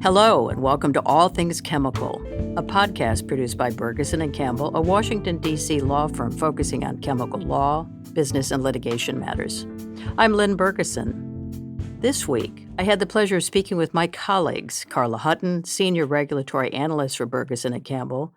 Hello, and welcome to All Things Chemical, a podcast produced by Bergeson and Campbell, a Washington, D.C. law firm focusing on chemical law, business, and litigation matters. I'm Lynn Bergeson. This week, I had the pleasure of speaking with my colleagues, Carla Hutton, Senior Regulatory Analyst for Bergeson and Campbell,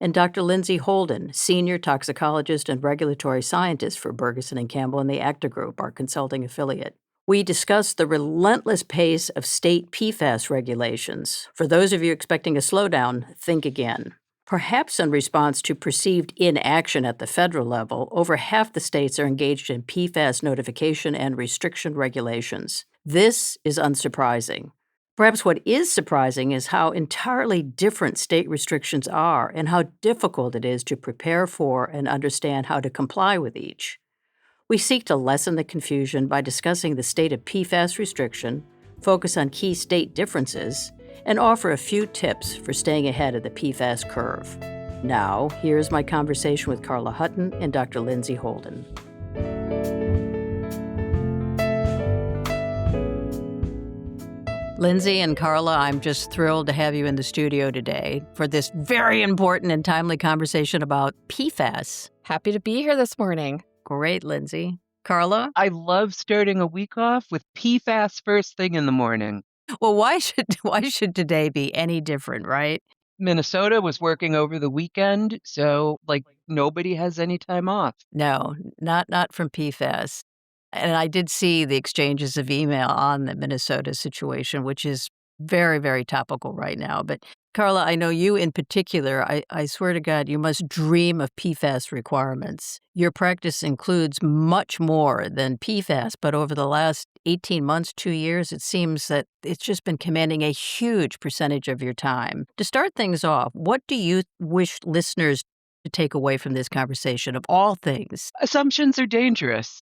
and Dr. Lindsay Holden, Senior Toxicologist and Regulatory Scientist for Bergeson and Campbell and the Acta Group, our consulting affiliate. We discussed the relentless pace of state PFAS regulations. For those of you expecting a slowdown, think again. Perhaps in response to perceived inaction at the federal level, over half the states are engaged in PFAS notification and restriction regulations. This is unsurprising. Perhaps what is surprising is how entirely different state restrictions are and how difficult it is to prepare for and understand how to comply with each. We seek to lessen the confusion by discussing the state of PFAS restriction, focus on key state differences, and offer a few tips for staying ahead of the PFAS curve. Now, here's my conversation with Carla Hutton and Dr. Lindsay Holden. Lindsay and Carla, I'm just thrilled to have you in the studio today for this very important and timely conversation about PFAS. Happy to be here this morning. Great, Lindsay. Carla? I love starting a week off with PFAS first thing in the morning. Well, why should today be any different, right? Minnesota was working over the weekend, so nobody has any time off. No, not from PFAS. And I did see the exchanges of email on the Minnesota situation, which is very, very topical right now. But Carla, I know you in particular, I swear to God, you must dream of PFAS requirements. Your practice includes much more than PFAS, but over the last 18 months, 2 years, it seems that it's just been commanding a huge percentage of your time. To start things off, what do you wish listeners to take away from this conversation of all things? Assumptions are dangerous.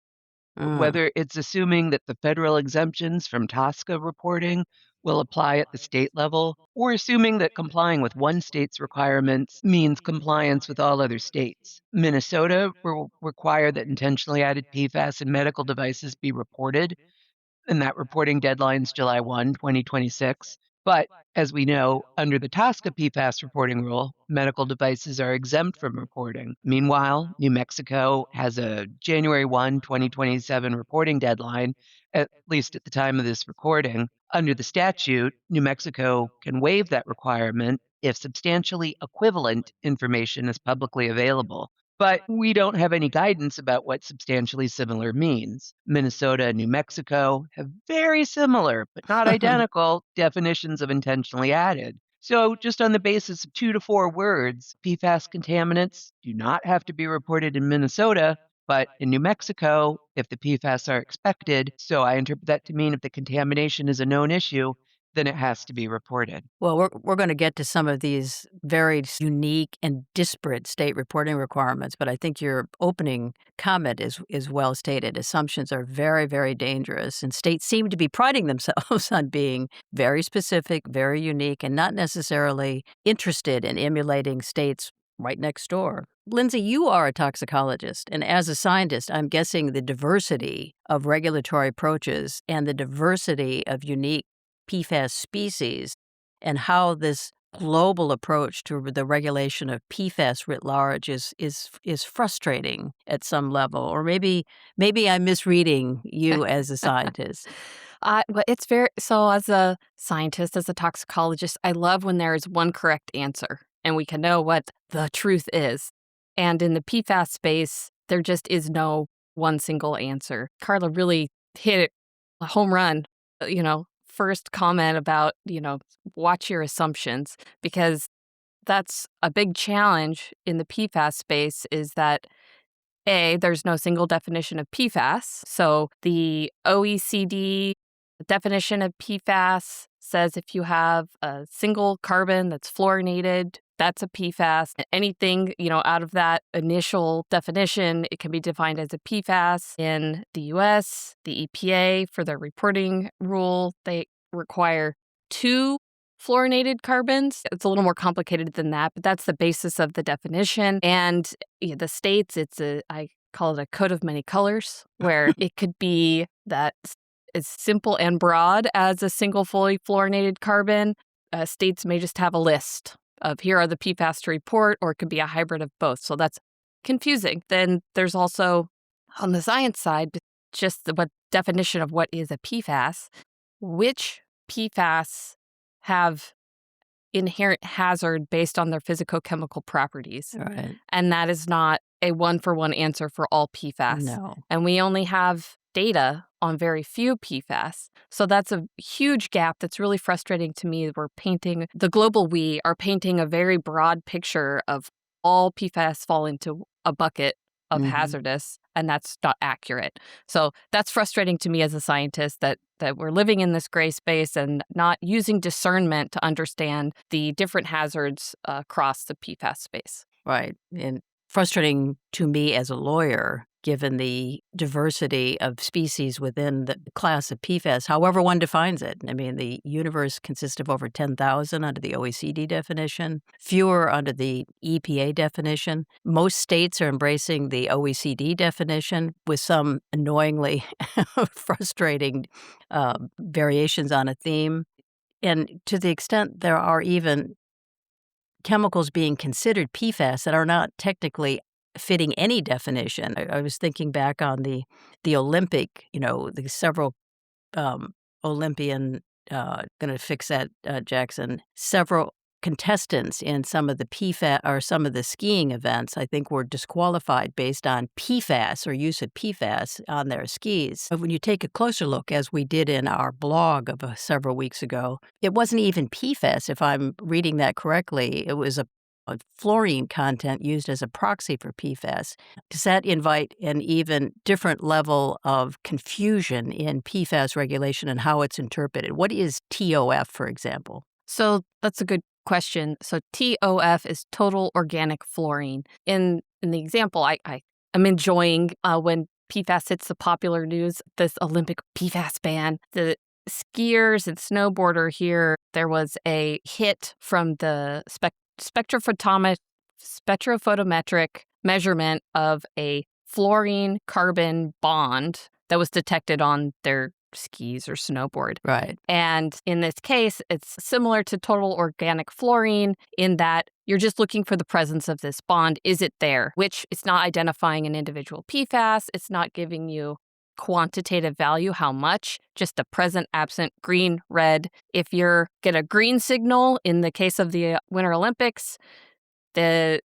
Whether it's assuming that the federal exemptions from TSCA reporting will apply at the state level, or assuming that complying with one state's requirements means compliance with all other states. Minnesota will require that intentionally added PFAS in medical devices be reported, and that reporting deadline's July 1, 2026. But as we know, under the TSCA PFAS reporting rule, medical devices are exempt from reporting. Meanwhile, New Mexico has a January 1, 2027 reporting deadline, at least at the time of this recording. Under the statute, New Mexico can waive that requirement if substantially equivalent information is publicly available. But we don't have any guidance about what substantially similar means. Minnesota and New Mexico have very similar, but not identical, definitions of intentionally added. So just on the basis of 2 to 4 words, PFAS contaminants do not have to be reported in Minnesota, but in New Mexico, if the PFAS are expected. So I interpret that to mean if the contamination is a known issue, then it has to be reported. Well, we're going to get to some of these very unique and disparate state reporting requirements, but I think your opening comment is well stated. Assumptions are very, very dangerous, and states seem to be priding themselves on being very specific, very unique, and not necessarily interested in emulating states right next door. Lindsay, you are a toxicologist, and as a scientist, I'm guessing the diversity of regulatory approaches and the diversity of unique PFAS species and how this global approach to the regulation of PFAS writ large is frustrating at some level. Or maybe I'm misreading you as a scientist. So as a scientist, as a toxicologist, I love when there is one correct answer and we can know what the truth is. And in the PFAS space, there just is no one single answer. Carla really hit it a home run, first comment about, watch your assumptions, because that's a big challenge in the PFAS space is that, A, there's no single definition of PFAS. So the OECD definition of PFAS says if you have a single carbon that's fluorinated, that's a PFAS. Anything, out of that initial definition, it can be defined as a PFAS. In the US, the EPA, for their reporting rule, they require 2 fluorinated carbons. It's a little more complicated than that, but that's the basis of the definition. And the states, I call it a coat of many colors, where it could be that as simple and broad as a single fully fluorinated carbon, states may just have a list of here are the PFAS to report, or it could be a hybrid of both. So that's confusing. Then there's also on the science side, just what definition of what is a PFAS, which PFAS have inherent hazard based on their physicochemical properties. Right. And that is not a one-for-one answer for all PFAS. No. And we only have data on very few PFAS. So that's a huge gap that's really frustrating to me. The global we are painting a very broad picture of all PFAS fall into a bucket of hazardous, and that's not accurate. So that's frustrating to me as a scientist that we're living in this gray space and not using discernment to understand the different hazards across the PFAS space. Right. And frustrating to me as a lawyer, given the diversity of species within the class of PFAS, however one defines it. I mean, the universe consists of over 10,000 under the OECD definition, fewer under the EPA definition. Most states are embracing the OECD definition with some annoyingly frustrating variations on a theme. And to the extent there are even chemicals being considered PFAS that are not technically fitting any definition. I was thinking back on the Olympic, the several Olympian, going to fix that, Jackson, several contestants in some of the PFAS or some of the skiing events, I think, were disqualified based on PFAS or use of PFAS on their skis. But when you take a closer look, as we did in our blog of several weeks ago, it wasn't even PFAS, if I'm reading that correctly. It was a fluorine content used as a proxy for PFAS. Does that invite an even different level of confusion in PFAS regulation and how it's interpreted? What is TOF, for example? So that's a good question. So TOF is total organic fluorine. In the example, I'm enjoying when PFAS hits the popular news, this Olympic PFAS ban. The skiers and snowboarder here, there was a hit from the spectrophotometric measurement of a fluorine-carbon bond that was detected on their skis or snowboard. Right. And in this case, it's similar to total organic fluorine in that you're just looking for the presence of this bond. Is it there? Which it's not identifying an individual PFAS. It's not giving you quantitative value, how much, just the present, absent, green, red. If you get a green signal, in the case of the Winter Olympics, the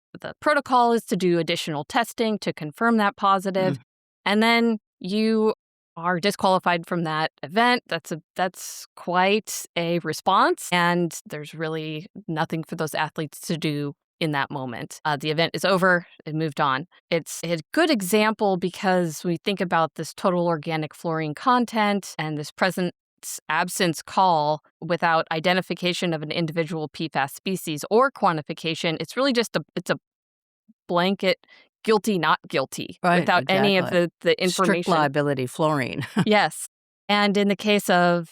protocol is to do additional testing to confirm that positive. And then you are disqualified from that event. That's quite a response, and there's really nothing for those athletes to do in that moment. The event is over, it moved on. It's a good example because we think about this total organic fluorine content and this presence absence call without identification of an individual PFAS species or quantification. It's really just it's a blanket guilty, not guilty, right, without exactly. any of the information. Strict liability fluorine. Yes. And in the case of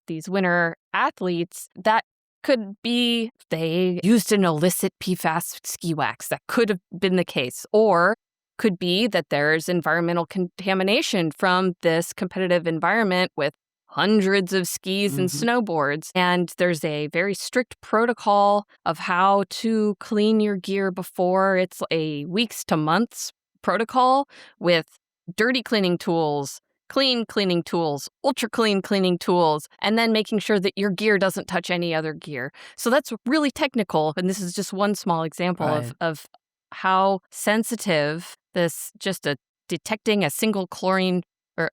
these winter athletes, that could be they used an illicit PFAS ski wax. That could have been the case. Or could be that there's environmental contamination from this competitive environment with hundreds of skis and snowboards. And there's a very strict protocol of how to clean your gear before. It's a weeks to months protocol with dirty cleaning tools, clean cleaning tools, ultra clean cleaning tools, and then making sure that your gear doesn't touch any other gear. So that's really technical. And this is just one small example of how sensitive this detecting a single chlorine or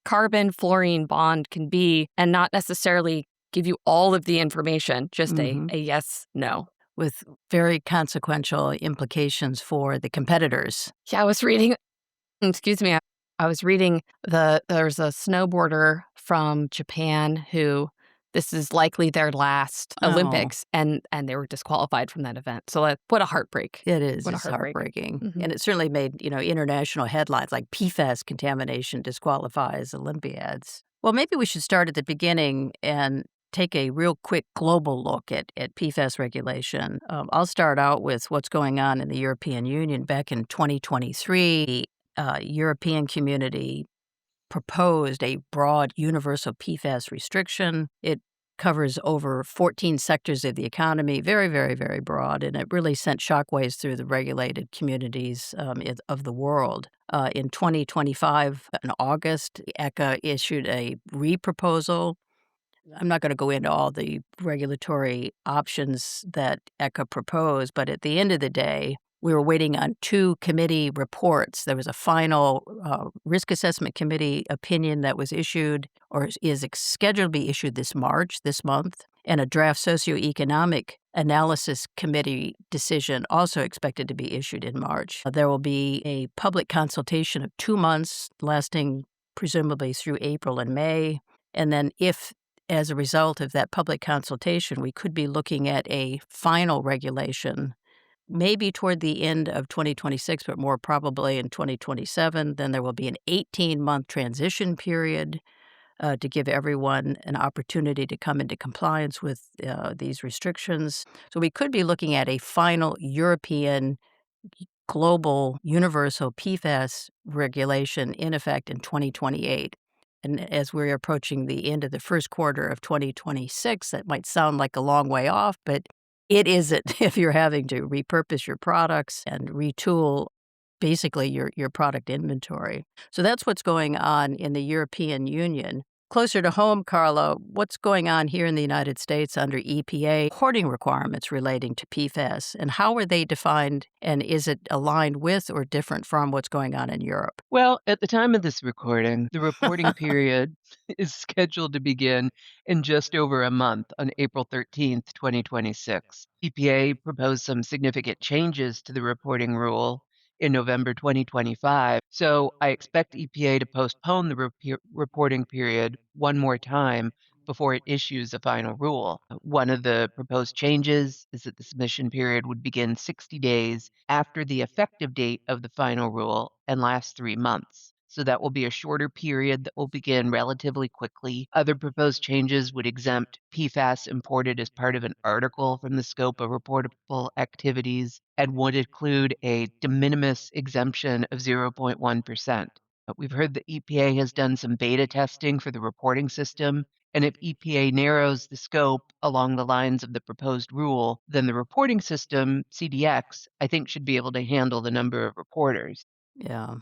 carbon fluorine bond can be, and not necessarily give you all of the information, just a yes, no. With very consequential implications for the competitors. Yeah, I was reading, I was reading there's a snowboarder from Japan who this is likely their last Olympics, and they were disqualified from that event. So what a heartbreak. It is. What it's a heartbreaking. And it certainly made, international headlines like PFAS contamination disqualifies Olympiads. Well, maybe we should start at the beginning and take a real quick global look at PFAS regulation. I'll start out with what's going on in the European Union. Back in 2023, the European community proposed a broad universal PFAS restriction. It covers over 14 sectors of the economy, very, very, very broad, and it really sent shockwaves through the regulated communities of the world. In 2025, in August, ECHA issued a re-proposal. I'm not going to go into all the regulatory options that ECHA proposed, but at the end of the day, we were waiting on two committee reports. There was a final risk assessment committee opinion that was issued or is scheduled to be issued this month, and a draft socioeconomic analysis committee decision also expected to be issued in March. There will be a public consultation of 2 months, lasting presumably through April and May. And then if as a result of that public consultation, we could be looking at a final regulation, maybe toward the end of 2026, but more probably in 2027. Then there will be an 18-month transition period to give everyone an opportunity to come into compliance with these restrictions. So we could be looking at a final European global universal PFAS regulation in effect in 2028. And as we're approaching the end of the first quarter of 2026, that might sound like a long way off, but it isn't if you're having to repurpose your products and retool basically your product inventory. So that's what's going on in the European Union. Closer to home, Carla, what's going on here in the United States under EPA reporting requirements relating to PFAS, and how are they defined, and is it aligned with or different from what's going on in Europe? Well, at the time of this recording, the reporting period is scheduled to begin in just over a month on April 13th, 2026. EPA proposed some significant changes to the reporting rule in November 2025, so I expect EPA to postpone the reporting period one more time before it issues a final rule. One of the proposed changes is that the submission period would begin 60 days after the effective date of the final rule and last 3 months. So that will be a shorter period that will begin relatively quickly. Other proposed changes would exempt PFAS imported as part of an article from the scope of reportable activities and would include a de minimis exemption of 0.1%. We've heard the EPA has done some beta testing for the reporting system, and if EPA narrows the scope along the lines of the proposed rule, then the reporting system, CDX, I think should be able to handle the number of reporters. Yeah.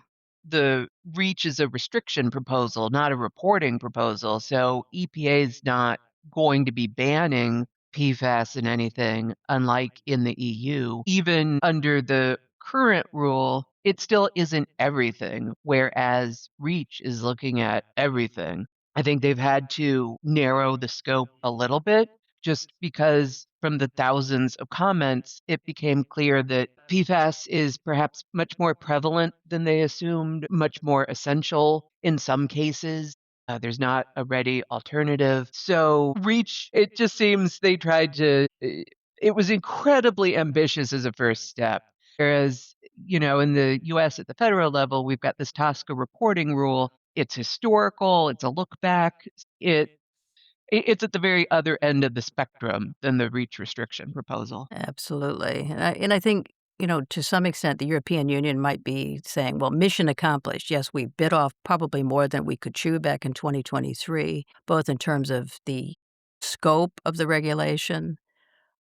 The REACH is a restriction proposal, not a reporting proposal. So EPA is not going to be banning PFAS in anything, unlike in the EU. Even under the current rule, it still isn't everything, whereas REACH is looking at everything. I think they've had to narrow the scope a little bit just because from the thousands of comments, it became clear that PFAS is perhaps much more prevalent than they assumed, much more essential in some cases. There's not a ready alternative. So, REACH, it just seems they tried to, it was incredibly ambitious as a first step. Whereas, in the US at the federal level, we've got this TSCA reporting rule. It's historical, it's a look back. It's at the very other end of the spectrum than the REACH restriction proposal. Absolutely. And I think, to some extent, the European Union might be saying, well, mission accomplished. Yes, we bit off probably more than we could chew back in 2023, both in terms of the scope of the regulation.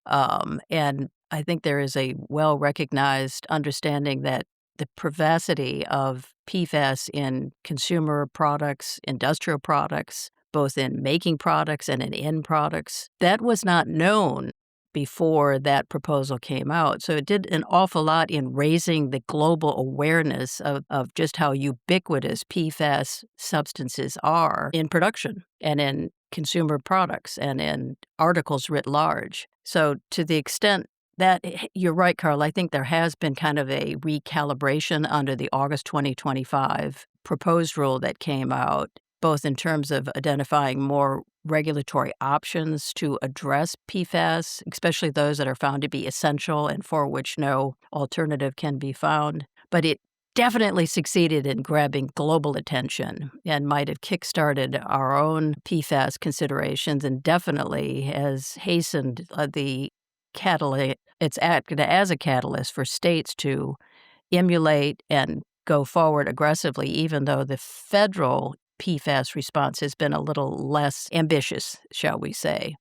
And I think there is a well-recognized understanding that the pervasity of PFAS in consumer products, industrial products, both in making products and in end products, that was not known before that proposal came out. So it did an awful lot in raising the global awareness of just how ubiquitous PFAS substances are in production and in consumer products and in articles writ large. So to the extent that you're right, Carl, I think there has been kind of a recalibration under the August 2025 proposed rule that came out, both in terms of identifying more regulatory options to address PFAS, especially those that are found to be essential and for which no alternative can be found. But it definitely succeeded in grabbing global attention and might have kickstarted our own PFAS considerations and definitely has hastened the catalyst. It's acted as a catalyst for states to emulate and go forward aggressively, even though the federal PFAS response has been a little less ambitious, shall we say.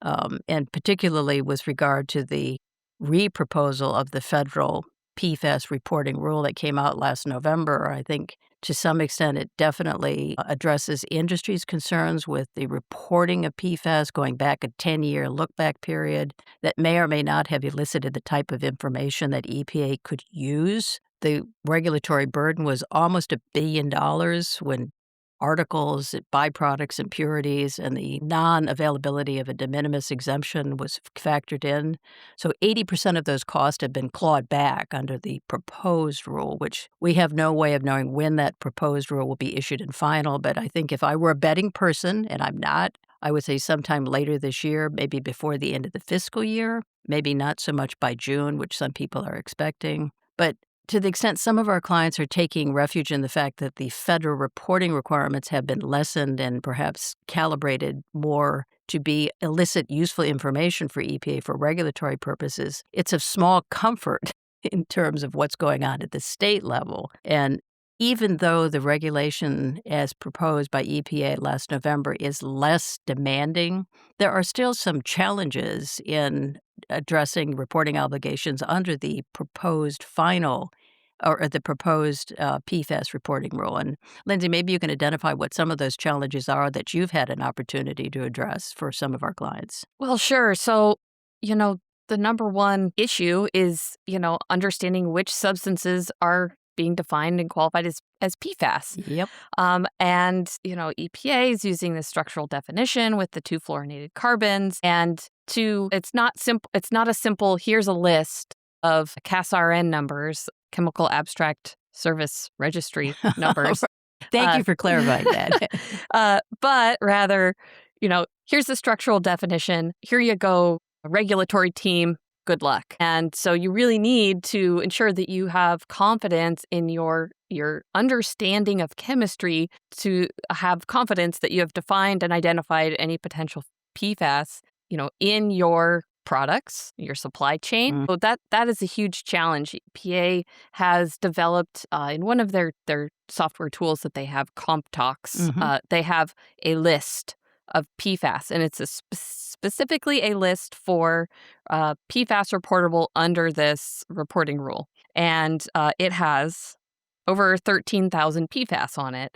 and particularly with regard to the reproposal of the federal PFAS reporting rule that came out last November. I think to some extent it definitely addresses industry's concerns with the reporting of PFAS going back a 10-year look-back period that may or may not have elicited the type of information that EPA could use. The regulatory burden was almost $1 billion when articles, byproducts, impurities, and the non-availability of a de minimis exemption was factored in. So 80% of those costs have been clawed back under the proposed rule, which we have no way of knowing when that proposed rule will be issued and final. But I think if I were a betting person, and I'm not, I would say sometime later this year, maybe before the end of the fiscal year, maybe not so much by June, which some people are expecting. But to the extent some of our clients are taking refuge in the fact that the federal reporting requirements have been lessened and perhaps calibrated more to be elicit useful information for EPA for regulatory purposes, it's of small comfort in terms of what's going on at the state level. And even though the regulation as proposed by EPA last November is less demanding, there are still some challenges in addressing reporting obligations under the proposed final or the proposed PFAS reporting rule. And Lindsay, maybe you can identify what some of those challenges are that you've had an opportunity to address for some of our clients. Well, sure. So, the number one issue is, understanding which substances are being defined and qualified as PFAS. Yep. And, EPA is using the structural definition with the 2 fluorinated carbons. And it's not a simple, here's a list of CAS-RN numbers, Chemical Abstract Service Registry numbers. Thank you for clarifying that. But rather, here's the structural definition. Here you go, regulatory team. Good luck. And so you really need to ensure that you have confidence in your understanding of chemistry to have confidence that you have defined and identified any potential PFAS, in your products, your supply chain. So that is a huge challenge. EPA has developed in one of their software tools that they have, CompTox, they have a list of PFAS, and it's specifically a list for PFAS reportable under this reporting rule. And it has over 13,000 PFAS on it.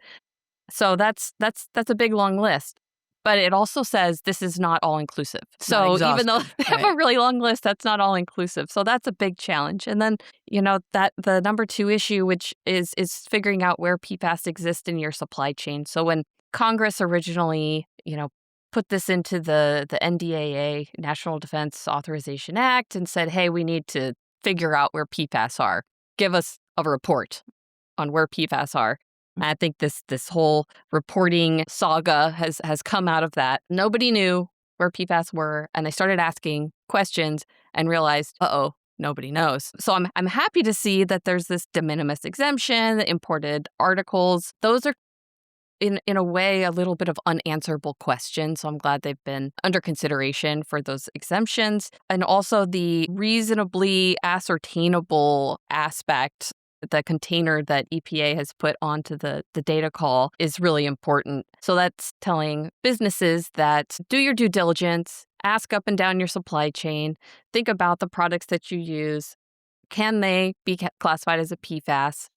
So that's a big, long list. But it also says this is not all inclusive. So even though they have a really long list, that's not all inclusive. So that's a big challenge. And then, that the number 2 issue, which is figuring out where PFAS exist in your supply chain. So when Congress originally, put this into the NDAA, National Defense Authorization Act, and said, hey, we need to figure out where PFAS are. Give us a report on where PFAS are. I think this whole reporting saga has come out of that. Nobody knew where PFAS were, and they started asking questions and realized, nobody knows. So I'm happy to see that there's this de minimis exemption, the imported articles. Those are in a way a little bit of unanswerable questions. So I'm glad they've been under consideration for those exemptions. And also the reasonably ascertainable aspect, the container that EPA has put onto the data call is really important. So that's telling businesses that do your due diligence, ask up and down your supply chain, think about the products that you use. Can they be classified as a PFAS?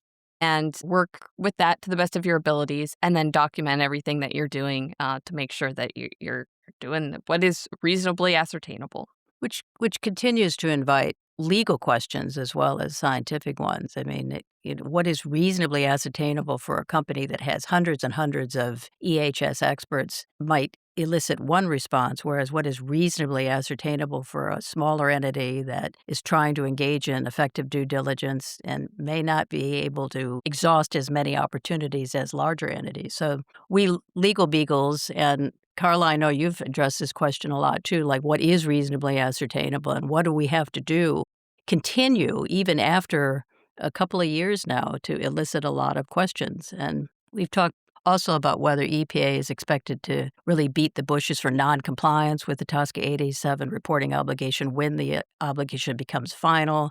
And work with that to the best of your abilities, and then document everything that you're doing to make sure that you're doing what is reasonably ascertainable. Which continues to invite legal questions as well as scientific ones. I mean, what is reasonably ascertainable for a company that has hundreds and hundreds of EHS experts might elicit one response, whereas what is reasonably ascertainable for a smaller entity that is trying to engage in effective due diligence and may not be able to exhaust as many opportunities as larger entities. So we legal beagles, and Carla, I know you've addressed this question a lot too, like what is reasonably ascertainable and what do we have to do, continue even after a couple of years now to elicit a lot of questions. And we've talked also about whether EPA is expected to really beat the bushes for noncompliance with the TSCA 887 reporting obligation when the obligation becomes final.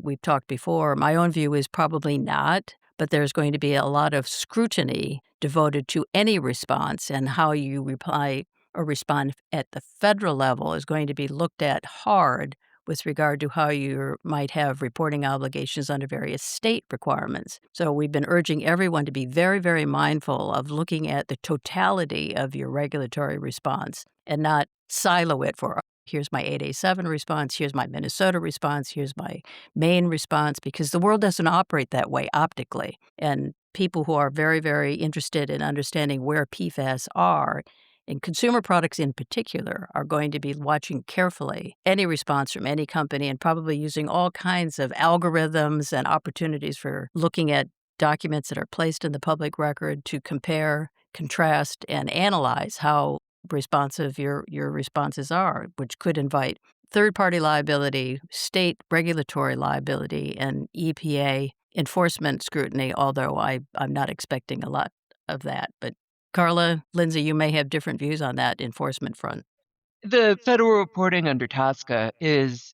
We've talked before. My own view is probably not, but there's going to be a lot of scrutiny devoted to any response and how you reply a response at the federal level is going to be looked at hard with regard to how you might have reporting obligations under various state requirements. So we've been urging everyone to be very, very mindful of looking at the totality of your regulatory response and not silo it for, here's my 8A7 response, here's my Minnesota response, here's my Maine response, because the world doesn't operate that way optically. And people who are very, very interested in understanding where PFAS are, and consumer products in particular, are going to be watching carefully any response from any company and probably using all kinds of algorithms and opportunities for looking at documents that are placed in the public record to compare, contrast, and analyze how responsive your responses are, which could invite third-party liability, state regulatory liability, and EPA enforcement scrutiny, although I'm not expecting a lot of that. But Carla, Lindsay, you may have different views on that enforcement front. The federal reporting under TSCA is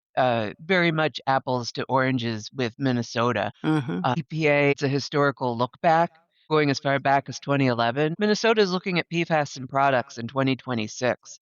very much apples to oranges with Minnesota. Mm-hmm. EPA, it's a historical look back, going as far back as 2011. Minnesota is looking at PFAS in products in 2026.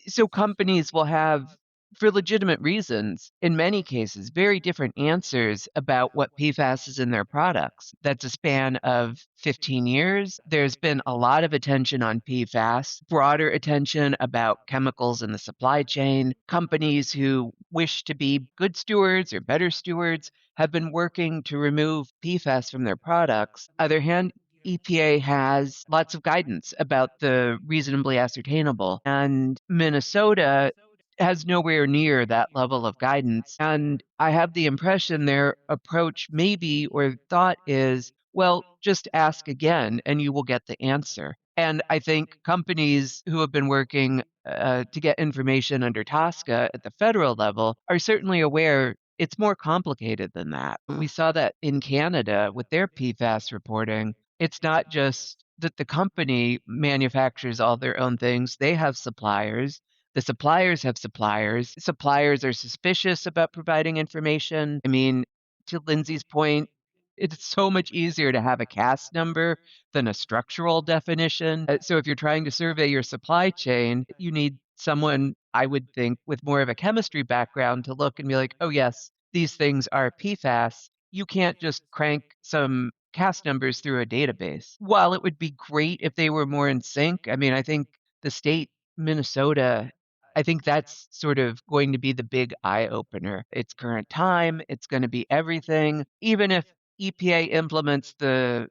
So companies will have, for legitimate reasons, in many cases, very different answers about what PFAS is in their products. That's a span of 15 years. There's been a lot of attention on PFAS, broader attention about chemicals in the supply chain. Companies who wish to be good stewards or better stewards have been working to remove PFAS from their products. On the other hand, EPA has lots of guidance about the reasonably ascertainable, and Minnesota has nowhere near that level of guidance. And I have the impression their approach maybe or thought is, well, just ask again and you will get the answer. And I think companies who have been working to get information under TSCA at the federal level are certainly aware it's more complicated than that. We saw that in Canada with their PFAS reporting. It's not just that the company manufactures all their own things. They have suppliers. The suppliers have suppliers. Suppliers are suspicious about providing information. I mean, to Lindsay's point, it's so much easier to have a CAS number than a structural definition. So if you're trying to survey your supply chain, you need someone, I would think, with more of a chemistry background to look and be like, oh, yes, these things are PFAS. You can't just crank some CAS numbers through a database. While it would be great if they were more in sync, I mean, I think the state, Minnesota, I think that's sort of going to be the big eye opener. It's current time, it's going to be everything. Even if EPA implements the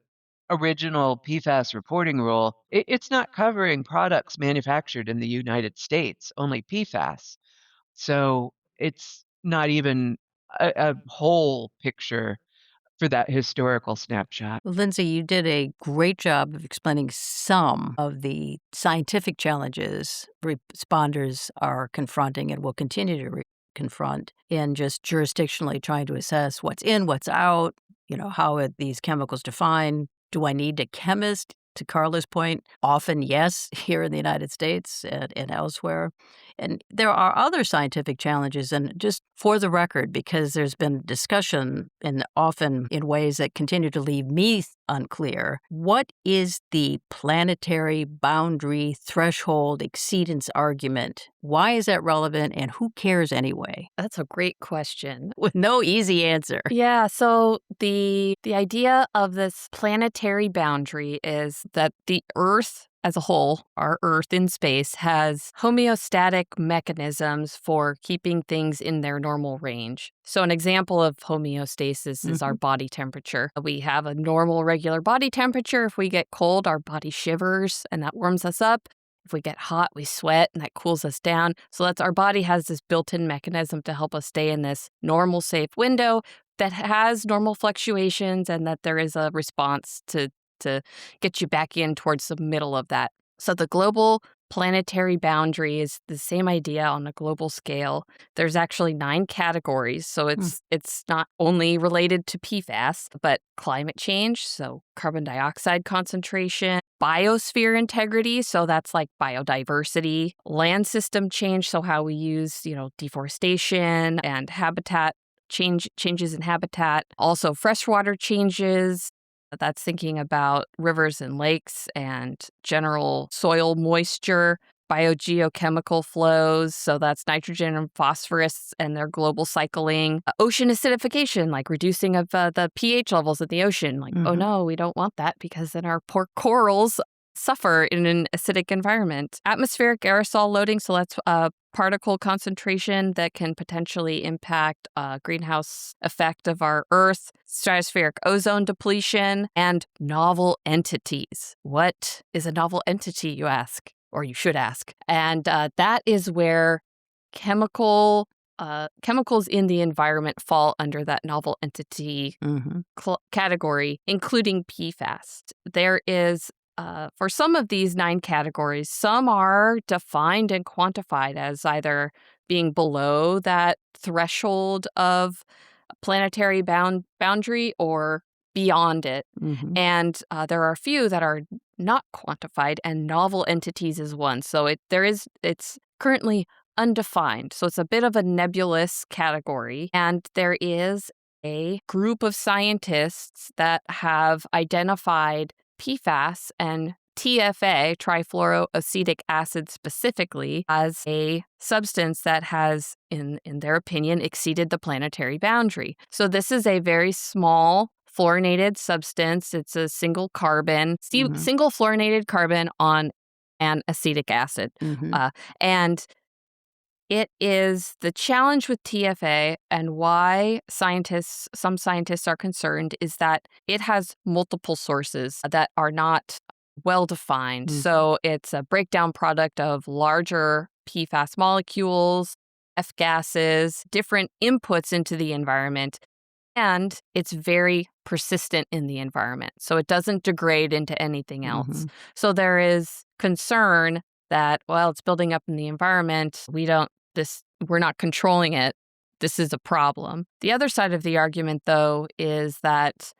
original PFAS reporting rule, it's not covering products manufactured in the United States, only PFAS. So it's not even a whole picture for that historical snapshot. Well, Lindsay, you did a great job of explaining some of the scientific challenges responders are confronting and will continue to confront in just jurisdictionally trying to assess what's in, what's out, how are these chemicals defined? Do I need a chemist? To Carla's point, often yes, here in the United States and elsewhere. And there are other scientific challenges, and just for the record, because there's been discussion and often in ways that continue to leave me unclear, what is the planetary boundary threshold exceedance argument? Why is that relevant, and who cares anyway? That's a great question. With no easy answer. Yeah, so the idea of this planetary boundary is that the Earth as a whole, our Earth in space, has homeostatic mechanisms for keeping things in their normal range. So an example of homeostasis is our body temperature. We have a normal, regular body temperature. If we get cold, our body shivers and that warms us up. If we get hot, we sweat and that cools us down. So that's our body has this built-in mechanism to help us stay in this normal, safe window that has normal fluctuations and that there is a response to get you back in towards the middle of that. So the global planetary boundary is the same idea on a global scale. There's actually 9 categories, so it's not only related to PFAS, but climate change, so carbon dioxide concentration, biosphere integrity, so that's like biodiversity, land system change, so how we use, deforestation and habitat changes in habitat, also freshwater changes. That's thinking about rivers and lakes and general soil moisture, biogeochemical flows, so that's nitrogen and phosphorus and their global cycling. Ocean acidification, like reducing of the pH levels of the ocean. Like, oh no, we don't want that because then our poor corals suffer in an acidic environment. Atmospheric aerosol loading, so that's particle concentration that can potentially impact greenhouse effect of our Earth, stratospheric ozone depletion, and novel entities. What is a novel entity, you ask? Or you should ask. And that is where chemicals in the environment fall under that novel entity category, including PFAS. There is for some of these 9 categories, some are defined and quantified as either being below that threshold of planetary boundary or beyond it. And there are a few that are not quantified, and novel entities is one. So it's currently undefined. So it's a bit of a nebulous category. And there is a group of scientists that have identified PFAS and TFA, trifluoroacetic acid specifically, as a substance that has, in their opinion, exceeded the planetary boundary. So this is a very small fluorinated substance. It's a single carbon, single fluorinated carbon on an acetic acid. And it is the challenge with TFA, and why some scientists are concerned, is that it has multiple sources that are not well defined. So it's a breakdown product of larger PFAS molecules, F gases, different inputs into the environment, and it's very persistent in the environment. So it doesn't degrade into anything else. So there is concern that, well, it's building up in the environment. We're not controlling it. This is a problem. The other side of the argument, though, is that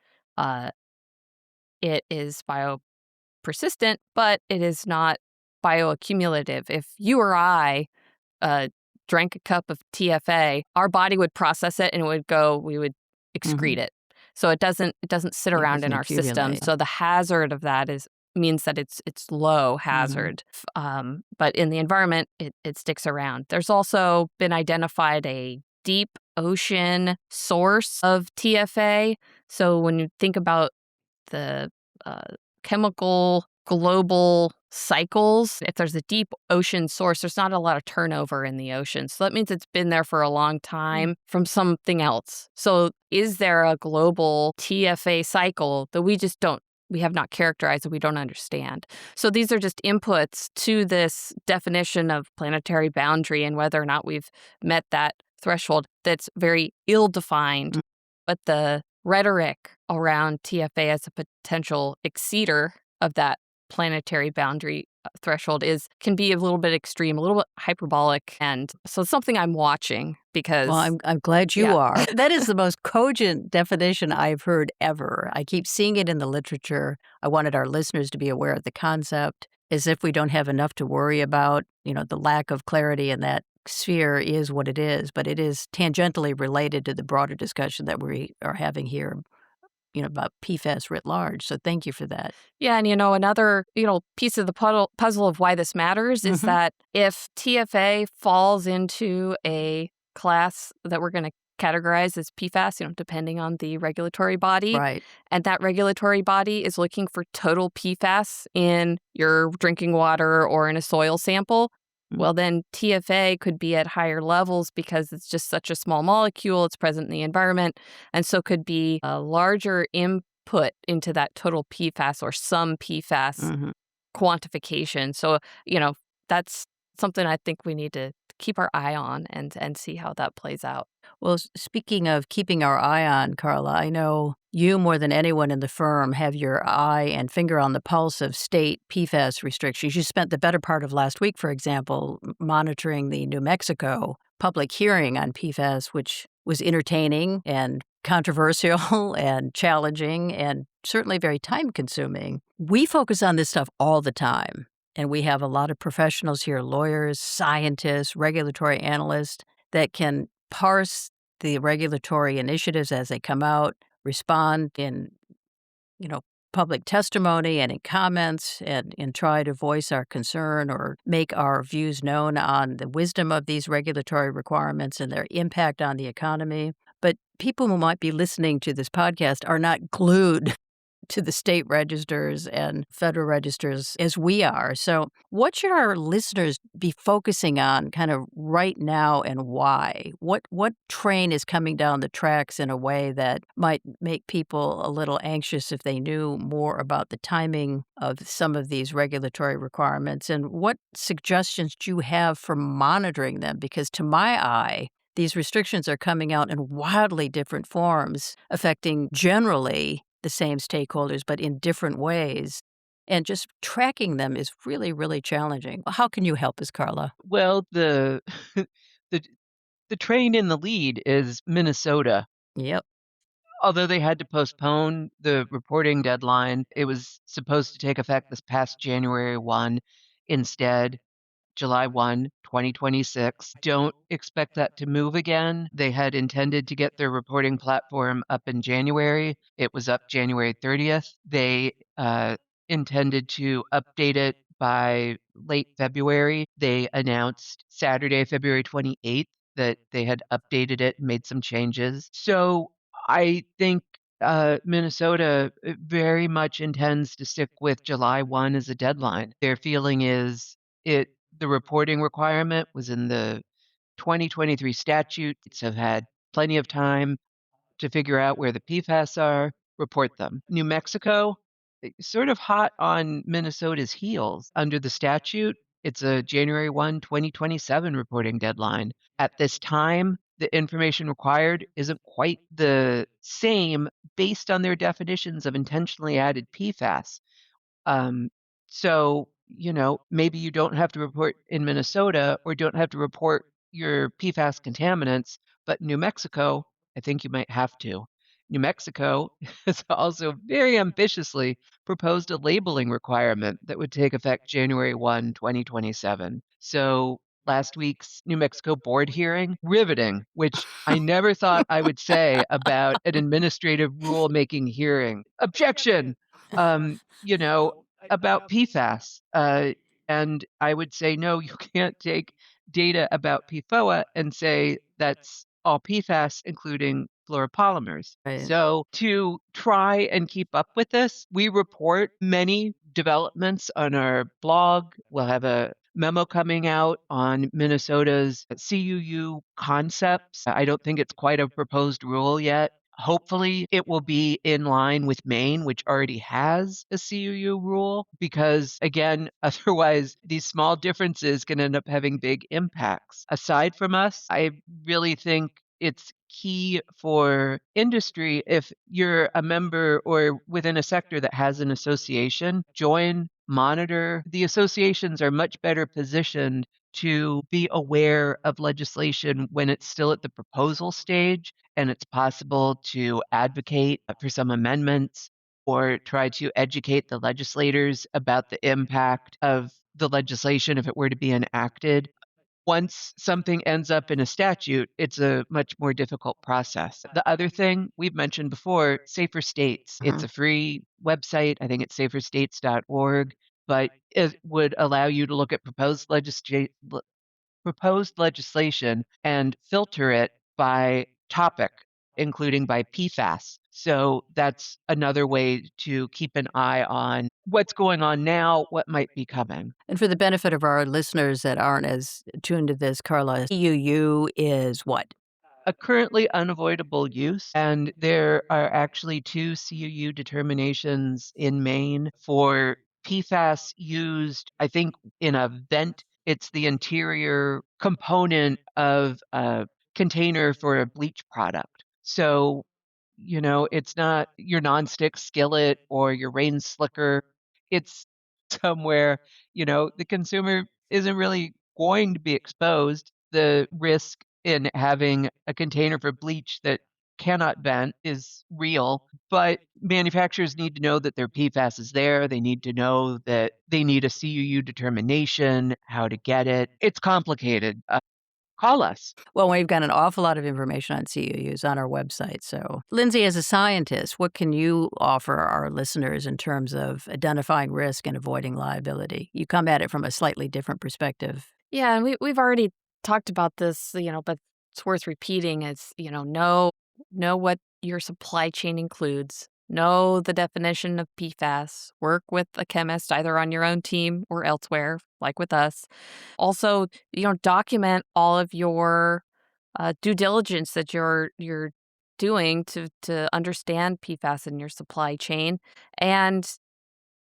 it is biopersistent, but it is not bioaccumulative. If you or I drank a cup of TFA, our body would process it and we would excrete it. So it doesn't sit around in our system. So the hazard of that means that it's low hazard. But in the environment, it sticks around. There's also been identified a deep ocean source of TFA. So when you think about the chemical global cycles, if there's a deep ocean source, there's not a lot of turnover in the ocean. So that means it's been there for a long time from something else. So is there a global TFA cycle that we have not characterized and we don't understand? So these are just inputs to this definition of planetary boundary and whether or not we've met that threshold that's very ill-defined. But the rhetoric around TFA as a potential exceeder of that planetary boundary threshold can be a little bit extreme, a little bit hyperbolic. And so it's something I'm watching because... Well, I'm glad you are. That is the most cogent definition I've heard ever. I keep seeing it in the literature. I wanted our listeners to be aware of the concept, as if we don't have enough to worry about. The lack of clarity in that sphere is what it is, but it is tangentially related to the broader discussion that we are having here, about PFAS writ large. So thank you for that. Yeah, and another, piece of the puzzle of why this matters is that if TFA falls into a class that we're going to categorize as PFAS, depending on the regulatory body, right, and that regulatory body is looking for total PFAS in your drinking water or in a soil sample, well, then TFA could be at higher levels because it's just such a small molecule. It's present in the environment, and so could be a larger input into that total PFAS or some PFAS quantification. So, that's something I think we need to keep our eye on and see how that plays out. Well, speaking of keeping our eye on, Carla, I know you more than anyone in the firm have your eye and finger on the pulse of state PFAS restrictions. You spent the better part of last week, for example, monitoring the New Mexico public hearing on PFAS, which was entertaining and controversial and challenging and certainly very time-consuming. We focus on this stuff all the time, and we have a lot of professionals here, lawyers, scientists, regulatory analysts, that can parse the regulatory initiatives as they come out, respond in, public testimony and in comments and try to voice our concern or make our views known on the wisdom of these regulatory requirements and their impact on the economy. But people who might be listening to this podcast are not glued to the state registers and federal registers as we are. So, what should our listeners be focusing on kind of right now and why? What train is coming down the tracks in a way that might make people a little anxious if they knew more about the timing of some of these regulatory requirements? And what suggestions do you have for monitoring them? Because to my eye, these restrictions are coming out in wildly different forms, affecting generally the same stakeholders, but in different ways. And just tracking them is really, really challenging. How can you help us, Carla? Well, the the train in the lead is Minnesota. Yep. Although they had to postpone the reporting deadline, it was supposed to take effect this past January 1 instead. July 1, 2026. Don't expect that to move again. They had intended to get their reporting platform up in January. It was up January 30th. They intended to update it by late February. They announced Saturday, February 28th, that they had updated it and made some changes. So I think Minnesota very much intends to stick with July 1 as a deadline. Their feeling is it the reporting requirement was in the 2023 statutes have had plenty of time to figure out where the PFAS are, report them. New Mexico, sort of hot on Minnesota's heels. Under the statute, it's a January 1, 2027 reporting deadline. At this time, the information required isn't quite the same based on their definitions of intentionally added PFAS. Um, so, maybe you don't have to report in Minnesota or don't have to report your PFAS contaminants, but New Mexico, I think you might have to. New Mexico has also very ambitiously proposed a labeling requirement that would take effect January 1, 2027. So last week's New Mexico board hearing, riveting, which I never thought I would say about an administrative rulemaking hearing. Objection! You know, about PFAS. And I would say, no, you can't take data about PFOA and say that's all PFAS, including fluoropolymers. Right. So, to try and keep up with this, we report many developments on our blog. We'll have a memo coming out on Minnesota's CUU concepts. I don't think it's quite a proposed rule yet. Hopefully, it will be in line with Maine, which already has a CUU rule, because again, otherwise, these small differences can end up having big impacts. Aside from us, I really think it's key for industry if you're a member or within a sector that has an association, join, monitor. The associations are much better positioned to be aware of legislation when it's still at the proposal stage and it's possible to advocate for some amendments or try to educate the legislators about the impact of the legislation if it were to be enacted. Once something ends up in a statute, it's a much more difficult process. The other thing we've mentioned before, Safer States. It's a free website. I think it's saferstates.org, but it would allow you to look at proposed legislation and filter it by topic, including by PFAS. So that's another way to keep an eye on what's going on now, what might be coming. And for the benefit of our listeners that aren't as tuned to this, Carla, CUU is what? A currently unavoidable use, and there are actually two CUU determinations in Maine for PFAS used, I think, in a vent. It's the interior component of a container for a bleach product. So, it's not your nonstick skillet or your rain slicker. It's somewhere, the consumer isn't really going to be exposed. The risk in having a container for bleach that cannot vent is real, but manufacturers need to know that their PFAS is there. They need to know that they need a CUU determination, how to get it. It's complicated. call us. Well, we've got an awful lot of information on CUUs on our website. So, Lindsay, as a scientist, what can you offer our listeners in terms of identifying risk and avoiding liability? You come at it from a slightly different perspective. Yeah, and we've already talked about this, but it's worth repeating. Is know what your supply chain includes. Know the definition of PFAS. Work with a chemist either on your own team or elsewhere, like with us. Also, document all of your due diligence that you're doing to understand PFAS in your supply chain. And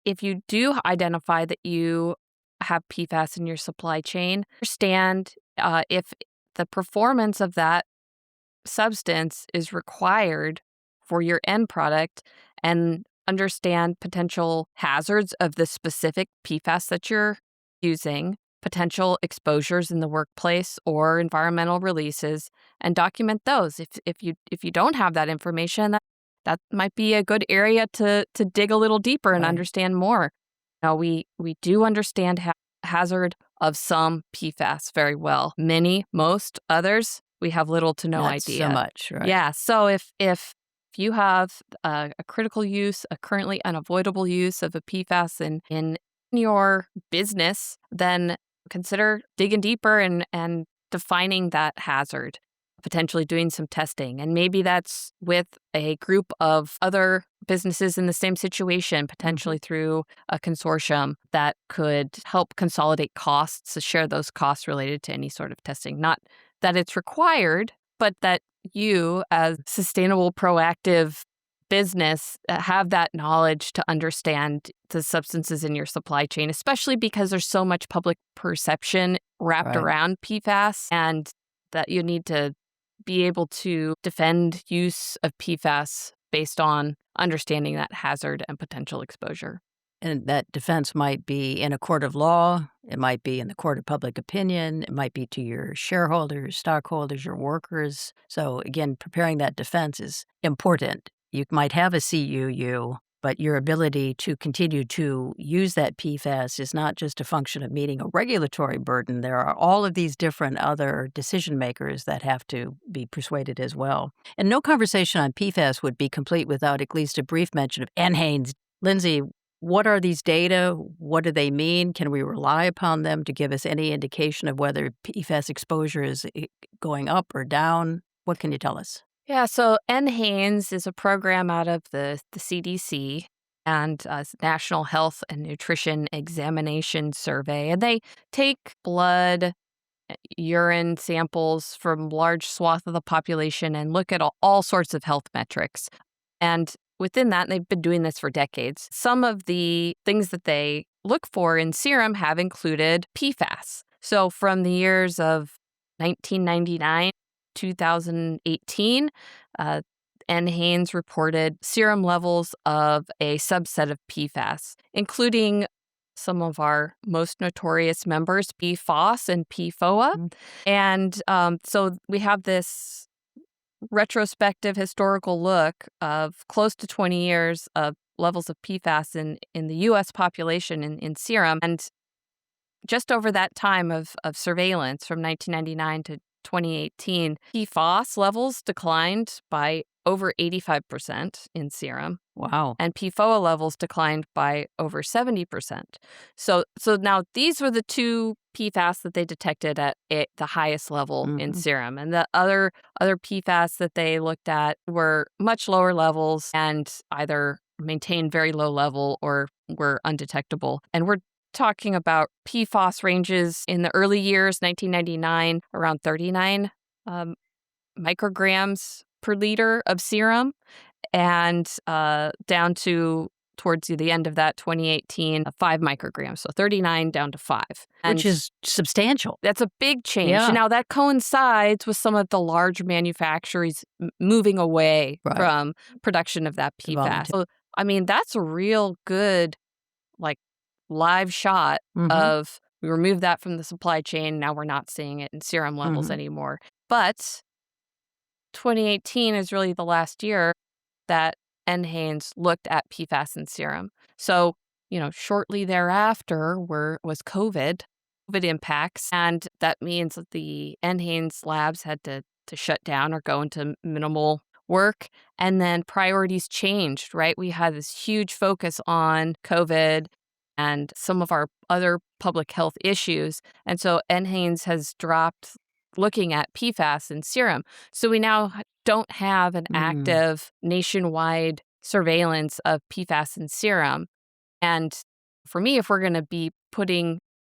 if you do identify that you have PFAS in your supply chain, understand if the performance of that substance is required for your end product, and understand potential hazards of the specific PFAS that you're using, potential exposures in the workplace or environmental releases, and document those. If you don't have that information, that might be a good area to dig a little deeper and Right. understand more. Now, we do understand hazard of some PFAS very well. Most others, we have little to no Not idea. so much, right? Yeah. So if you have a critical use, a currently unavoidable use of a PFAS in your business, then consider digging deeper and defining that hazard, potentially doing some testing. And maybe that's with a group of other businesses in the same situation, potentially through a consortium that could help consolidate costs, to share those costs related to any sort of testing. Not that it's required, but that you, as sustainable, proactive business, have that knowledge to understand the substances in your supply chain, especially because there's so much public perception wrapped Right. around PFAS, and that you need to be able to defend use of PFAS based on understanding that hazard and potential exposure. And that defense might be in a court of law, it might be in the court of public opinion, it might be to your shareholders, stockholders, your workers. So again, preparing that defense is important. You might have a CUU, but your ability to continue to use that PFAS is not just a function of meeting a regulatory burden. There are all of these different other decision makers that have to be persuaded as well. And no conversation on PFAS would be complete without at least a brief mention of NHANES. Lindsay, what are these data? What do they mean? Can we rely upon them to give us any indication of whether PFAS exposure is going up or down? What can you tell us? Yeah, so NHANES is a program out of the CDC and it's National Health and Nutrition Examination Survey. And they take blood, urine samples from large swath of the population and look at all sorts of health metrics. And within that, they've been doing this for decades. Some of the things that they look for in serum have included PFAS. So from the years of 1999, 2018, NHANES reported serum levels of a subset of PFAS, including some of our most notorious members, PFAS and PFOA. And so we have this retrospective historical look of close to 20 years of levels of PFAS in the U.S. population in serum. And just over that time of surveillance from 1999 to 2018, PFAS levels declined by over 85% in serum. Wow. And PFOA levels declined by over 70%. So now these were the two PFAS that they detected at the highest level in serum. And the other PFAS that they looked at were much lower levels and either maintained very low level or were undetectable. And we're talking about PFAS ranges in the early years, 1999, around 39 micrograms per liter of serum, and down to towards the end of that 2018, 5 micrograms, so 39 down to 5. Which is substantial. That's a big change. Yeah. Now, that coincides with some of the large manufacturers moving away from production of that PFAS. So, I mean, that's a real good, live shot of we removed that from the supply chain. Now we're not seeing it in serum levels anymore. But 2018 is really the last year that NHANES looked at PFAS in serum. So, shortly thereafter was COVID, COVID impacts, and that means that the NHANES labs had to shut down or go into minimal work. And then priorities changed, right? We had this huge focus on COVID and some of our other public health issues. And so NHANES has dropped looking at PFAS in serum. So we now don't have an active nationwide surveillance of PFAS in serum. And for me, if we're going to be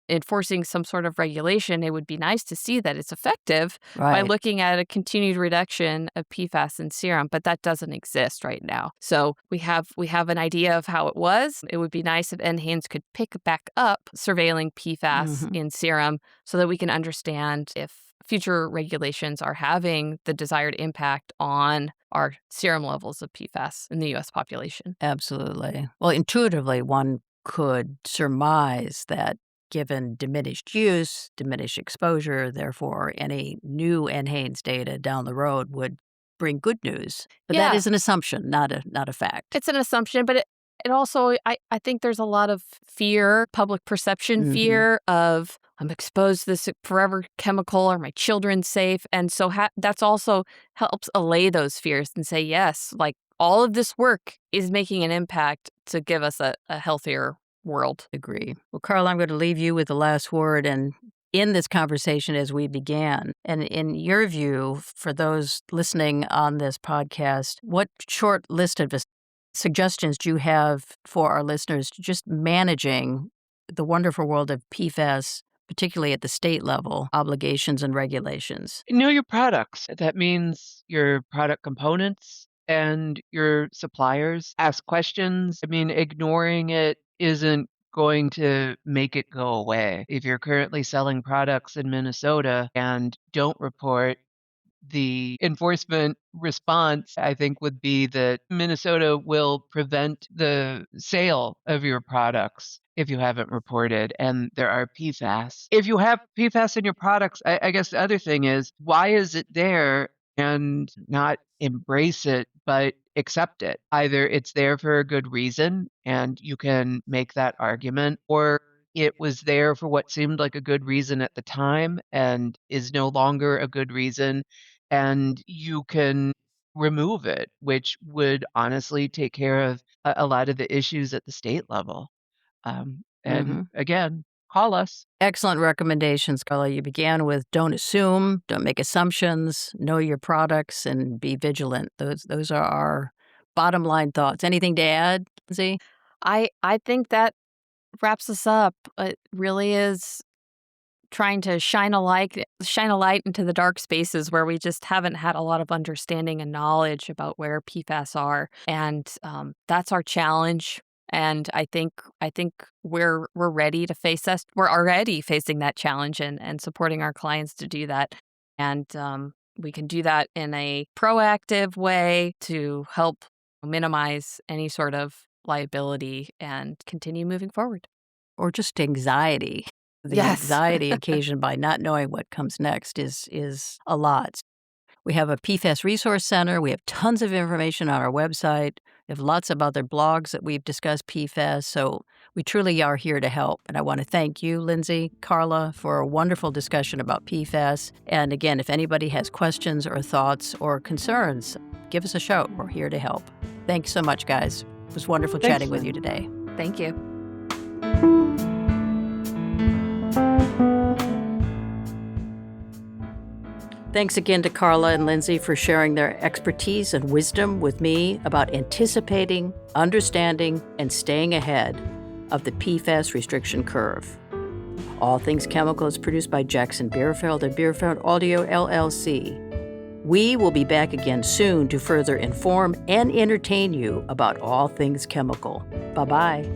enforcing some sort of regulation, it would be nice to see that it's effective by looking at a continued reduction of PFAS in serum, but that doesn't exist right now. So we have an idea of how it was. It would be nice if NHANES could pick back up surveilling PFAS in serum so that we can understand if future regulations are having the desired impact on our serum levels of PFAS in the U.S. population. Absolutely. Well, intuitively, one could surmise that given diminished use, diminished exposure, therefore any new NHANES data down the road would bring good news. But that is an assumption, not a fact. It's an assumption, but it also, I think there's a lot of fear, public perception fear of I'm exposed to this forever chemical. Are my children safe? And so that's also helps allay those fears and say, yes, like all of this work is making an impact to give us a healthier world. Agree. Well, Carla, I'm going to leave you with the last word and in this conversation as we began. And in your view, for those listening on this podcast, what short list of suggestions do you have for our listeners to just managing the wonderful world of PFAS, particularly at the state level, obligations and regulations? Know your products. That means your product components and your suppliers. Ask questions. I mean, ignoring it isn't going to make it go away. If you're currently selling products in Minnesota and don't report, the enforcement response, I think, would be that Minnesota will prevent the sale of your products if you haven't reported, and there are PFAS. If you have PFAS in your products, I guess the other thing is, why is it there and not embrace it, but accept it? Either it's there for a good reason, and you can make that argument, or it was there for what seemed like a good reason at the time and is no longer a good reason, and you can remove it, which would honestly take care of a lot of the issues at the state level. And again, call us. Excellent recommendations, Carla. You began with don't assume, don't make assumptions, know your products, and be vigilant. Those are our bottom line thoughts. Anything to add, Lindsay? I think that wraps us up. It really is trying to shine a light into the dark spaces where we just haven't had a lot of understanding and knowledge about where PFAS are, and that's our challenge. And I think we're ready to face that. We're already facing that challenge and supporting our clients to do that. And we can do that in a proactive way to help minimize any sort of liability and continue moving forward. Or just anxiety. The anxiety occasioned by not knowing what comes next is a lot. We have a PFAS resource center. We have tons of information on our website. We have lots of other blogs that we've discussed PFAS. So we truly are here to help. And I want to thank you, Lindsay, Carla, for a wonderful discussion about PFAS. And again, if anybody has questions or thoughts or concerns, give us a shout. We're here to help. Thanks so much, guys. It was wonderful chatting with you today. Thank you. Thanks again to Carla and Lindsay for sharing their expertise and wisdom with me about anticipating, understanding, and staying ahead of the PFAS restriction curve. All Things Chemical is produced by Jackson Bierfeld and Bierfeld Audio, LLC. We will be back again soon to further inform and entertain you about all things chemical. Bye-bye.